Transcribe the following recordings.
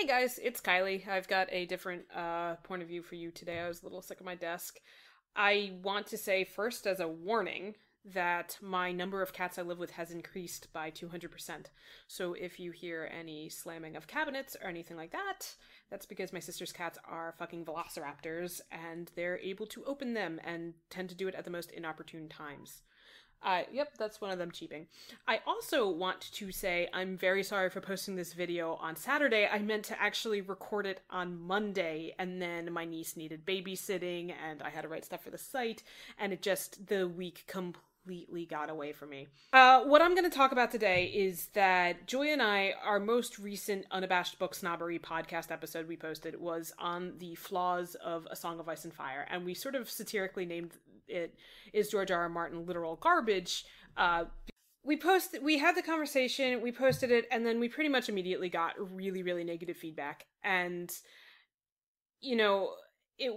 Hey guys, it's Kylie. I've got a different point of view for you today. I was a little sick of my desk. I want to say first, as a warning, that my number of cats I live with has increased by 200%. So if you hear any slamming of cabinets or anything like that, that's because my sister's cats are fucking velociraptors and they're able to open them and tend to do it at the most inopportune times. Yep, that's one of them cheaping. I also want to say I'm very sorry for posting this video on Saturday. I meant to actually record it on Monday, and then my niece needed babysitting, and I had to write stuff for the site, and the week completely got away from me. What I'm going to talk about today is that Joy and I, our most recent Unabashed Book Snobbery podcast episode we posted was on the flaws of A Song of Ice and Fire, and we sort of satirically named it Is George R. R. Martin Literal Garbage? We had the conversation, we posted it, and then we pretty much immediately got really, really negative feedback. And, you know, there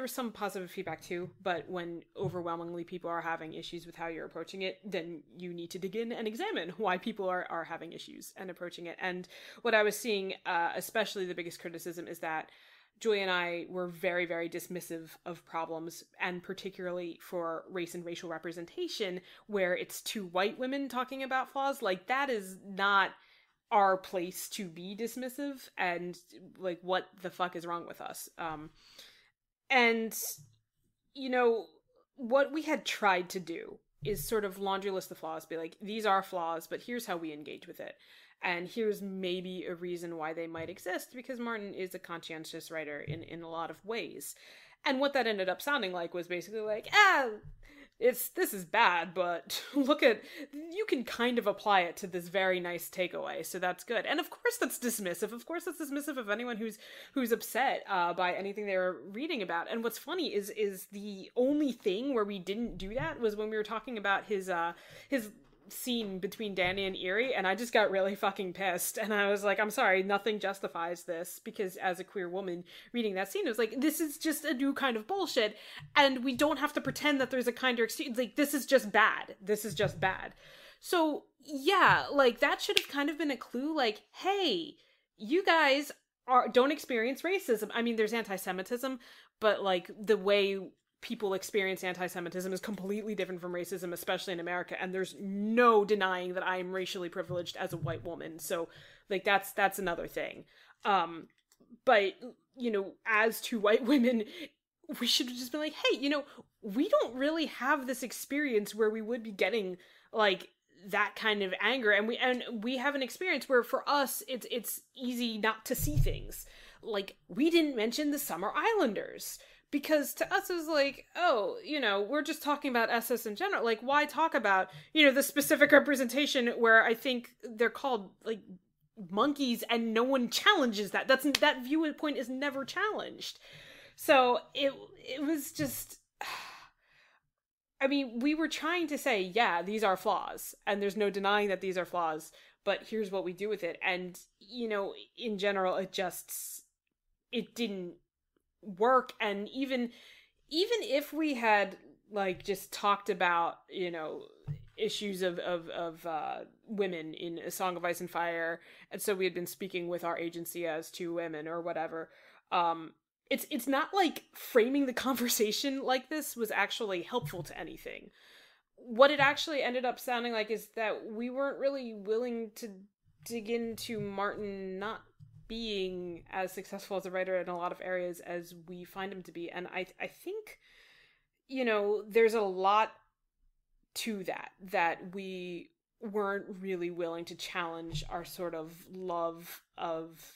was some positive feedback too, but when overwhelmingly people are having issues with how you're approaching it, then you need to dig in and examine why people are having issues and approaching it. And what I was seeing, especially the biggest criticism, is that Joy and I were very, very dismissive of problems, and particularly for race and racial representation, where it's two white women talking about flaws. Like, that is not our place to be dismissive, and, like, what the fuck is wrong with us? And, you know, what we had tried to do is sort of laundry list the flaws, be like, these are flaws, but here's how we engage with it. And here's maybe a reason why they might exist, because Martin is a conscientious writer in a lot of ways. And what that ended up sounding like was basically like, this is bad, but you can kind of apply it to this very nice takeaway, so that's good. And of course that's dismissive. Of course that's dismissive of anyone who's upset by anything they were reading about. And what's funny is the only thing where we didn't do that was when we were talking about his scene between Danny and Erie, and I just got really fucking pissed, and I was like, I'm sorry, nothing justifies this, because as a queer woman reading that scene, it was like, this is just a new kind of bullshit, and we don't have to pretend that there's a kinder exchange. Like, this is just bad. So yeah, like, that should have kind of been a clue, like, hey, you guys don't experience racism. I mean, there's anti-Semitism, but like, the way people experience anti-Semitism is completely different from racism, especially in America, and there's no denying that I am racially privileged as a white woman, so, like, that's another thing. But, you know, as two white women, we should have just been like, hey, you know, we don't really have this experience where we would be getting, like, that kind of anger, and we have an experience where, for us, it's easy not to see things. Like, we didn't mention the Summer Islanders, because to us it was like, oh, you know, we're just talking about SS in general. Like, why talk about, you know, the specific representation where I think they're called, like, monkeys, and no one challenges that. That viewpoint is never challenged. So it was just, I mean, we were trying to say, yeah, these are flaws, and there's no denying that these are flaws, but here's what we do with it. And, you know, in general, it didn't work. And even if we had, like, just talked about, you know, issues of women in A Song of Ice and Fire, and so we had been speaking with our agency as two women or whatever, it's not like framing the conversation like this was actually helpful to anything. What it actually ended up sounding like is that we weren't really willing to dig into Martin not being as successful as a writer in a lot of areas as we find him to be. And I think, you know, there's a lot to that we weren't really willing to challenge our sort of love of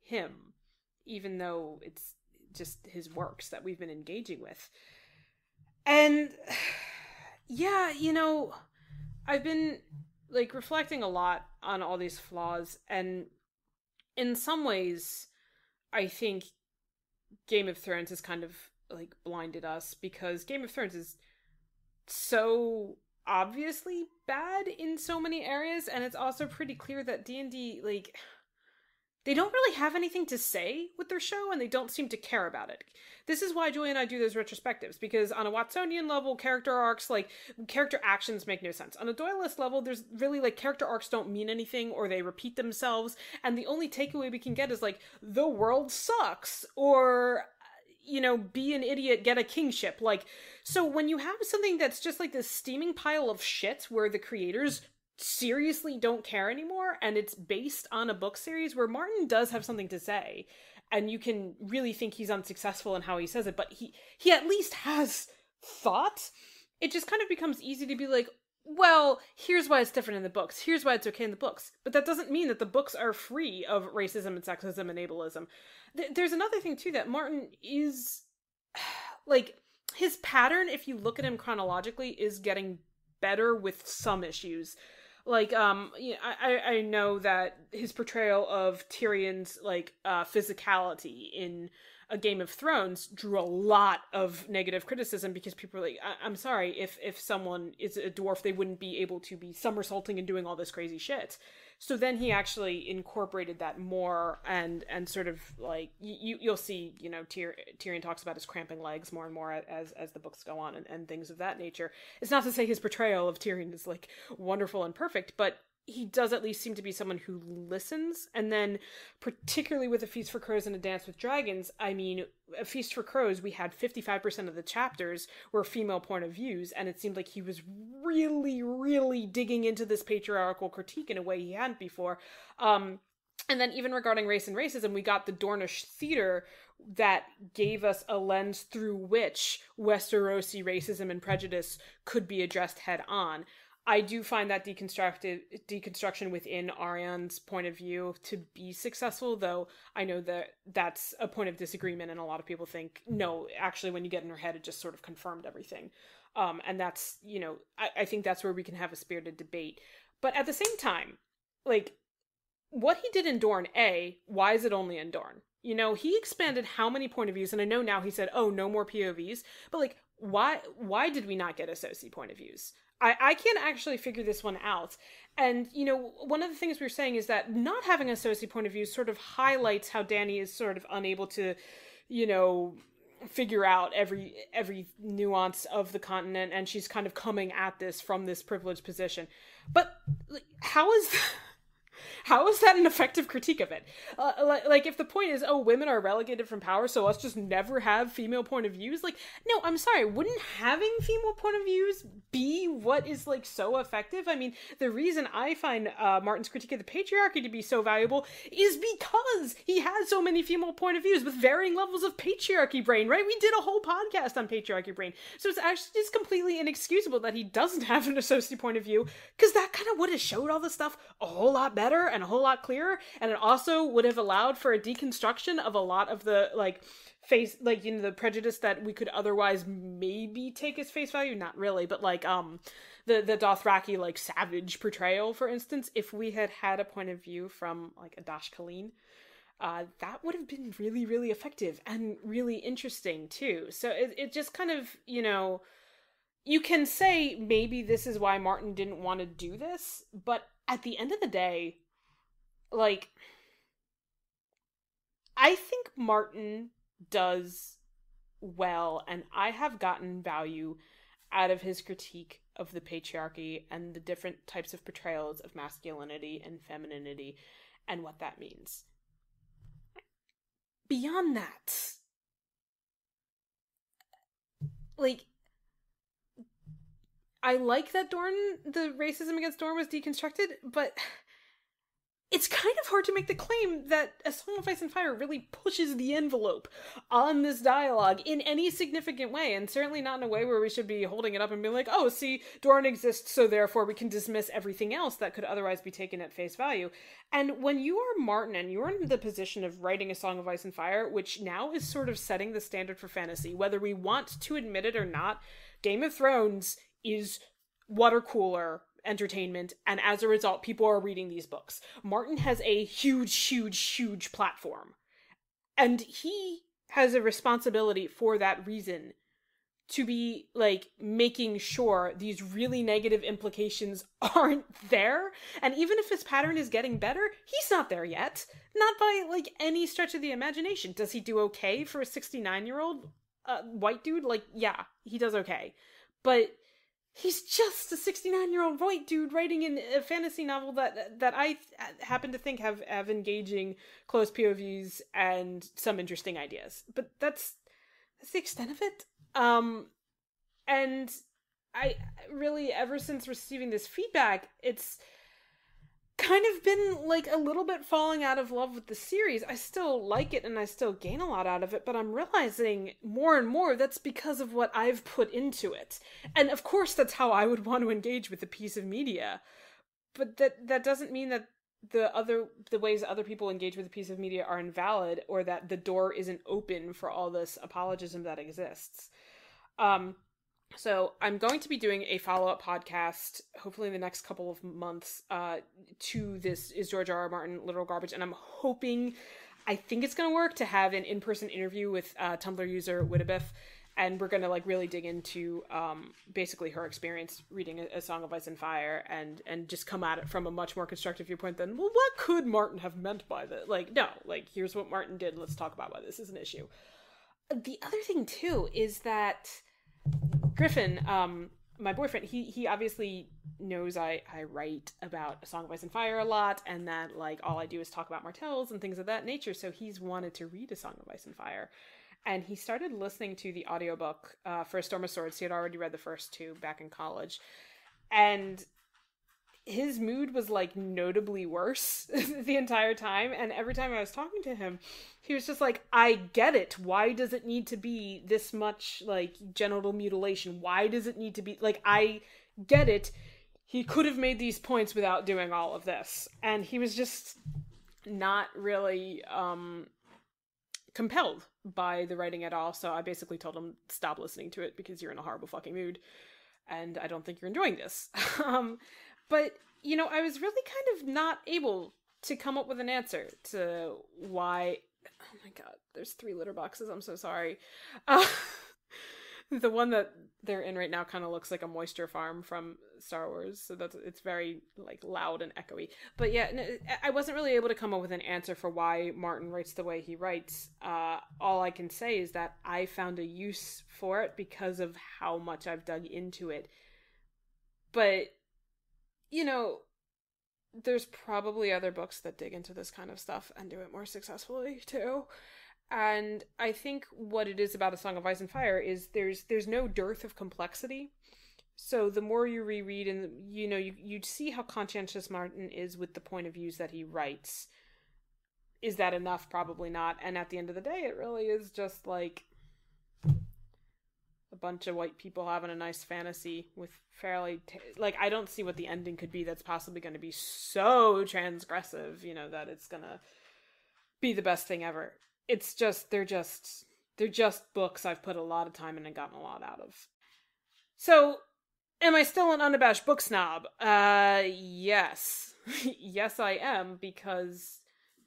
him, even though it's just his works that we've been engaging with. And yeah, you know, I've been, like, reflecting a lot on all these flaws, and in some ways, I think Game of Thrones has kind of, like, blinded us, because Game of Thrones is so obviously bad in so many areas, and it's also pretty clear that D&D, like, they don't really have anything to say with their show, and they don't seem to care about it. This is why Julie and I do those retrospectives, because on a Watsonian level, character arcs, like, character actions make no sense. On a Doylist level, there's really, like, character arcs don't mean anything, or they repeat themselves, and the only takeaway we can get is, like, the world sucks, or, you know, be an idiot, get a kingship. Like, so when you have something that's just like this steaming pile of shit where the creators seriously don't care anymore, and it's based on a book series where Martin does have something to say, and you can really think he's unsuccessful in how he says it, but he at least has thought, it just kind of becomes easy to be like, well, here's why it's different in the books, here's why it's okay in the books, but that doesn't mean that the books are free of racism and sexism and ableism. There's another thing too, that Martin is, like, his pattern, if you look at him chronologically, is getting better with some issues. Like, I know that his portrayal of Tyrion's, like, physicality in A Game of Thrones drew a lot of negative criticism, because people are like, I'm sorry, if someone is a dwarf, they wouldn't be able to be somersaulting and doing all this crazy shit. So then he actually incorporated that more, and sort of, like, you'll see, you know, Tyrion talks about his cramping legs more and more as the books go on, and things of that nature. It's not to say his portrayal of Tyrion is, like, wonderful and perfect, but he does at least seem to be someone who listens. And then, particularly with A Feast for Crows and A Dance with Dragons, I mean, A Feast for Crows, we had 55% of the chapters were female point of views, and it seemed like he was really, really digging into this patriarchal critique in a way he hadn't before. And then even regarding race and racism, we got the Dornish theater that gave us a lens through which Westerosi racism and prejudice could be addressed head on. I do find that deconstruction within Ariane's point of view to be successful, though I know that that's a point of disagreement, and a lot of people think, no, actually, when you get in her head, it just sort of confirmed everything. And that's, you know, I think that's where we can have a spirited debate. But at the same time, like, what he did in Dorne, why is it only in Dorne? You know, he expanded how many point of views, and I know now he said, oh, no more POVs, but, like, why did we not get Associ point of views? I can't actually figure this one out. And, you know, one of the things we were saying is that not having a Associ point of view sort of highlights how Dany is sort of unable to, you know, figure out every nuance of the continent, and she's kind of coming at this from this privileged position. But, like, how is that an effective critique of it? Like, if the point is, oh, women are relegated from power, so let's just never have female point of views? Like, no, I'm sorry, wouldn't having female point of views be what is, like, so effective? I mean, the reason I find Martin's critique of the patriarchy to be so valuable is because he has so many female point of views with varying levels of patriarchy brain, right? We did a whole podcast on patriarchy brain. So it's actually just completely inexcusable that he doesn't have an associate point of view, because that kind of would have showed all this stuff a whole lot better and a whole lot clearer, and it also would have allowed for a deconstruction of a lot of the, like, face, like, you know, the prejudice that we could otherwise maybe take as face value, not really, but, like, the Dothraki, like, savage portrayal, for instance. If we had had a point of view from, like, Adash Kaleen, that would have been really, really effective and really interesting too. So it just kind of, you know, you can say maybe this is why Martin didn't want to do this, but at the end of the day, like, I think Martin does well, and I have gotten value out of his critique of the patriarchy and the different types of portrayals of masculinity and femininity and what that means. Beyond that, like, I like that the racism against Dorne was deconstructed, but it's kind of hard to make the claim that A Song of Ice and Fire really pushes the envelope on this dialogue in any significant way, and certainly not in a way where we should be holding it up and being like, oh, see, Dorne exists, so therefore we can dismiss everything else that could otherwise be taken at face value. And when you are Martin and you're in the position of writing A Song of Ice and Fire, which now is sort of setting the standard for fantasy, whether we want to admit it or not, Game of Thrones is water cooler entertainment, and as a result, people are reading these books. Martin has a huge platform, and he has a responsibility for that reason to be like making sure these really negative implications aren't there. And even if his pattern is getting better, he's not there yet. Not by like any stretch of the imagination. Does he do okay for a 69-year-old white dude? Like, yeah, he does okay. But he's just a 69-year-old white dude writing in a fantasy novel that I happen to think have engaging close POVs and some interesting ideas. But that's the extent of it. And I really, ever since receiving this feedback, it's kind of been like a little bit falling out of love with the series. I still like it and I still gain a lot out of it, but I'm realizing more and more that's because of what I've put into it. And of course that's how I would want to engage with a piece of media. But that doesn't mean that the ways other people engage with a piece of media are invalid, or that the door isn't open for all this apologism that exists. So I'm going to be doing a follow-up podcast, hopefully in the next couple of months, to this Is George R. R. Martin literal garbage, and I'm hoping, I think it's going to work, to have an in-person interview with Tumblr user Unabashed, and we're going to like really dig into basically her experience reading A Song of Ice and Fire, and just come at it from a much more constructive viewpoint than, well, what could Martin have meant by that? Like, no, like, here's what Martin did, let's talk about why this is an issue. The other thing, too, is that Griffin, my boyfriend, he obviously knows I write about A Song of Ice and Fire a lot, and that, like, all I do is talk about Martells and things of that nature, so he's wanted to read A Song of Ice and Fire. And he started listening to the audiobook for A Storm of Swords. He had already read the first two back in college. And his mood was, like, notably worse the entire time. And every time I was talking to him, he was just like, I get it. Why does it need to be this much, like, genital mutilation? Why does it need to be, like, I get it. He could have made these points without doing all of this. And he was just not really compelled by the writing at all. So I basically told him, stop listening to it because you're in a horrible fucking mood. And I don't think you're enjoying this. But, you know, I was really kind of not able to come up with an answer to why... Oh my god, there's 3 litter boxes, I'm so sorry. The one that they're in right now kind of looks like a moisture farm from Star Wars, so it's very, like, loud and echoey. But yeah, I wasn't really able to come up with an answer for why Martin writes the way he writes. All I can say is that I found a use for it because of how much I've dug into it. But, you know, there's probably other books that dig into this kind of stuff and do it more successfully, too. And I think what it is about A Song of Ice and Fire is there's no dearth of complexity. So the more you reread, and, you know, you see how conscientious Martin is with the point of views that he writes. Is that enough? Probably not. And at the end of the day, it really is just like a bunch of white people having a nice fantasy with fairly... like, I don't see what the ending could be that's possibly going to be so transgressive, you know, that it's going to be the best thing ever. It's just, they're just books I've put a lot of time in and gotten a lot out of. So, am I still an unabashed book snob? Yes. Yes, I am, because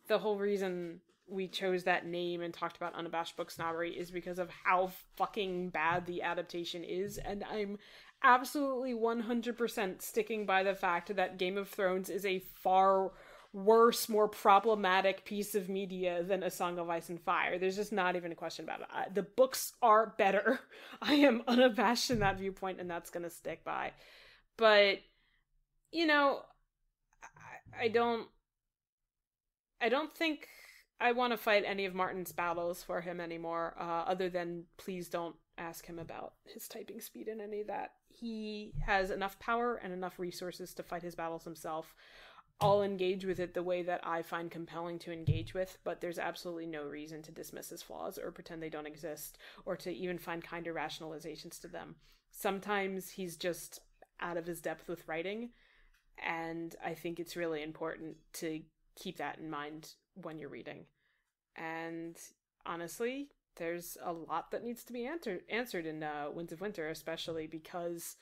the whole reason we chose that name and talked about unabashed book snobbery is because of how fucking bad the adaptation is, and I'm absolutely 100% sticking by the fact that Game of Thrones is a far worse, more problematic piece of media than A Song of Ice and Fire. There's just not even a question about it. The books are better. I am unabashed in that viewpoint, and that's gonna stick by. But, you know, I don't think I want to fight any of Martin's battles for him anymore, other than please don't ask him about his typing speed and any of that. He has enough power and enough resources to fight his battles himself. I'll engage with it the way that I find compelling to engage with, but there's absolutely no reason to dismiss his flaws or pretend they don't exist, or to even find kinder rationalizations to them. Sometimes he's just out of his depth with writing, and I think it's really important to keep that in mind when you're reading. And honestly, there's a lot that needs to be answered in Winds of Winter, especially because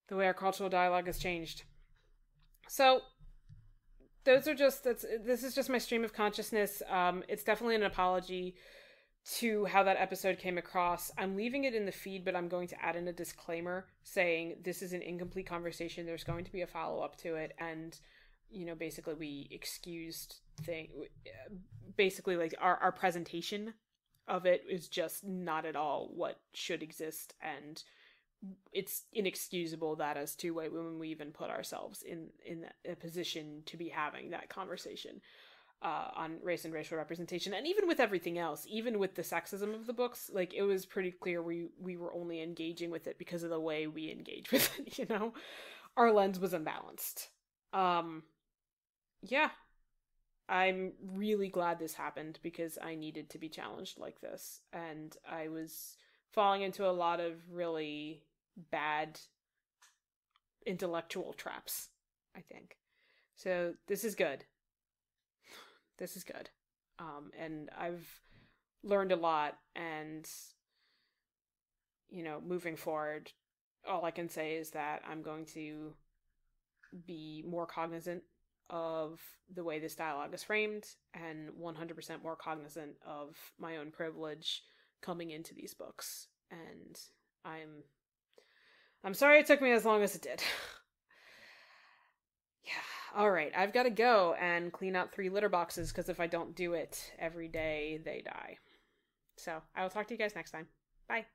the way our cultural dialogue has changed. So this is just my stream of consciousness. It's definitely an apology to how that episode came across. I'm leaving it in the feed, but I'm going to add in a disclaimer saying this is an incomplete conversation. There's going to be a follow-up to it, and basically we excused basically like our presentation of it is just not at all what should exist, and it's inexcusable that as two white women we even put ourselves in a position to be having that conversation on race and racial representation. And even with everything else, even with the sexism of the books, like, it was pretty clear we were only engaging with it because of the way we engage with it. Our lens was unbalanced. Yeah, I'm really glad this happened because I needed to be challenged like this, and I was falling into a lot of really bad intellectual traps, I think. So this is good. This is good. And I've learned a lot, and moving forward, all I can say is that I'm going to be more cognizant of the way this dialogue is framed, and 100% more cognizant of my own privilege coming into these books. And I'm sorry it took me as long as it did. Yeah. All right, I've got to go and clean out 3 litter boxes, because if I don't do it every day, they die. So I will talk to you guys next time. Bye.